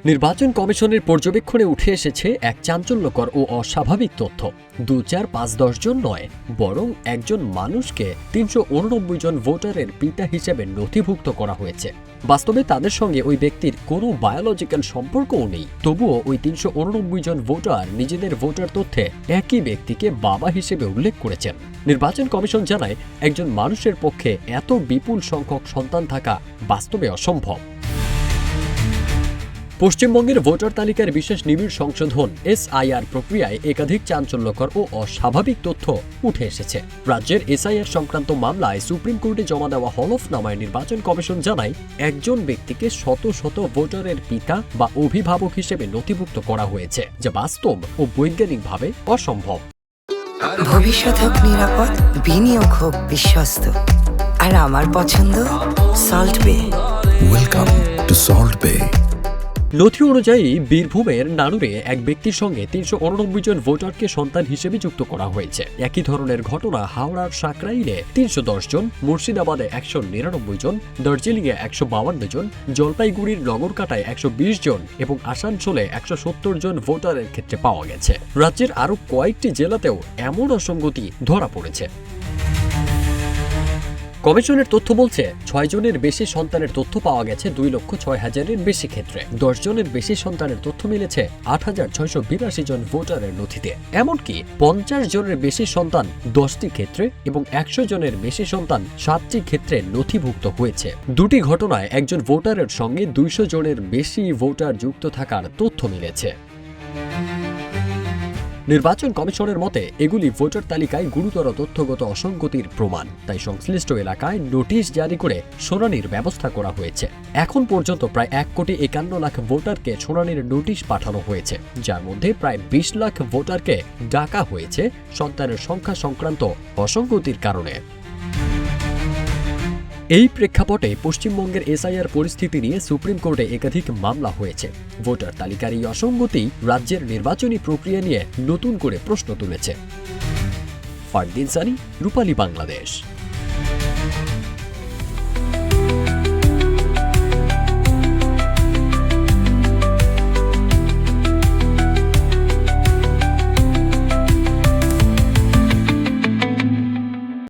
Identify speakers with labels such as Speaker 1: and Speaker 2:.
Speaker 1: নির্বাচন কমিশনের পর্যবেক্ষণে উঠে এসেছে এক চাঞ্চল্যকর ও অস্বাভাবিক তথ্য। ২, ৪, ৫, ১০ জন নয়, বরং একজন মানুষকে ৩৮৯ জন ভোটারের পিতা হিসেবে নথিভুক্ত করা হয়েছে। বাস্তবে তাদের সঙ্গে ওই ব্যক্তির কোনো বায়োলজিক্যাল সম্পর্কও নেই। তবুও ওই ৩৮৯ জন ভোটার নিজেদের ভোটার তথ্যে একই ব্যক্তিকে বাবা হিসেবে উল্লেখ করেছেন। নির্বাচন কমিশন জানায়, একজন মানুষের পক্ষে এত বিপুল সংখ্যক সন্তান থাকা বাস্তবে অসম্ভব। পশ্চিমবঙ্গের ভোটার তালিকার বিশেষ নিবিড় সংশোধন SIR প্রক্রিয়ায় একাধিক চাঞ্চল্যকর ও অস্বাভাবিক তথ্য উঠে এসেছে। রাজ্যের SIR সংক্রান্ত মামলায় সুপ্রিম কোর্টে জমা দেওয়া হলফনামায় নির্বাচন কমিশন জানায়, একজন ব্যক্তিকে শত শত ভোটারের পিতা বা অভিভাবক হিসেবে নথিভুক্ত করা হয়েছে, যা বাস্তব ও বৈজ্ঞানিকভাবে অসম্ভব।
Speaker 2: ভবিষ্যৎ হোক নিরাপদ, বিনিয়োগ হোক বিশ্বস্ত, আর আমার পছন্দ সল্ট বে।
Speaker 3: ওয়েলকাম টু সল্ট বে।
Speaker 1: নথি অনুযায়ী বীরভূমের নানুরে এক ব্যক্তির সঙ্গে ৩৮৯ জন ভোটারকে সন্তান হিসেবে যুক্ত করা হয়েছে। একই ধরনের ঘটনা হাওড়ার সাকরাইলে ৩১০ জন, মুর্শিদাবাদে ১৯৯ জন, দার্জিলিংয়ে ১৫২ জন, জলপাইগুড়ির নগরকাটায় ১২০ জন এবং আসানসোলে ১৭০ জন ভোটারের ক্ষেত্রে পাওয়া গেছে। রাজ্যের আরও কয়েকটি জেলাতেও এমন অসঙ্গতি ধরা পড়েছে। কমিশনের তথ্য বলছে, ৬ জনের বেশি সন্তানের তথ্য পাওয়া গেছে ২,০৬,০০০-এর বেশি ক্ষেত্রে। ১০ জনের বেশি সন্তানের তথ্য মিলেছে ৮,৬৮২ জন ভোটারের নথিতে। এমনকি ৫০ জনের বেশি সন্তান ১০টি ক্ষেত্রে এবং ১০০ জনের বেশি সন্তান ৭টি ক্ষেত্রে নথিভুক্ত হয়েছে। দুটি ঘটনায় একজন ভোটারের সঙ্গে ২০০ জনের বেশি ভোটার যুক্ত থাকার তথ্য মিলেছে। নির্বাচন কমিশনের মতে, এগুলি ভোটার তালিকায় গুরুতর তথ্যগত অসঙ্গতির প্রমাণ। তাই সংশ্লিষ্ট এলাকায় নোটিশ জারি করে শুনানির ব্যবস্থা করা হয়েছে। এখন পর্যন্ত প্রায় ১,৫১,০০,০০০ ভোটারকে শুনানির নোটিশ পাঠানো হয়েছে, যার মধ্যে প্রায় ২০ লাখ ভোটারকে ডাকা হয়েছে সন্তানের সংখ্যা সংক্রান্ত অসঙ্গতির কারণে। এই প্রেক্ষাপটে পশ্চিমবঙ্গের SIR পরিস্থিতি নিয়ে সুপ্রিম কোর্টে একাধিক মামলা হয়েছে। ভোটার তালিকার এই অসঙ্গতি রাজ্যের নির্বাচনী প্রক্রিয়া নিয়ে নতুন করে প্রশ্ন তুলেছে। ফারদিন সানি, রূপালী বাংলাদেশ।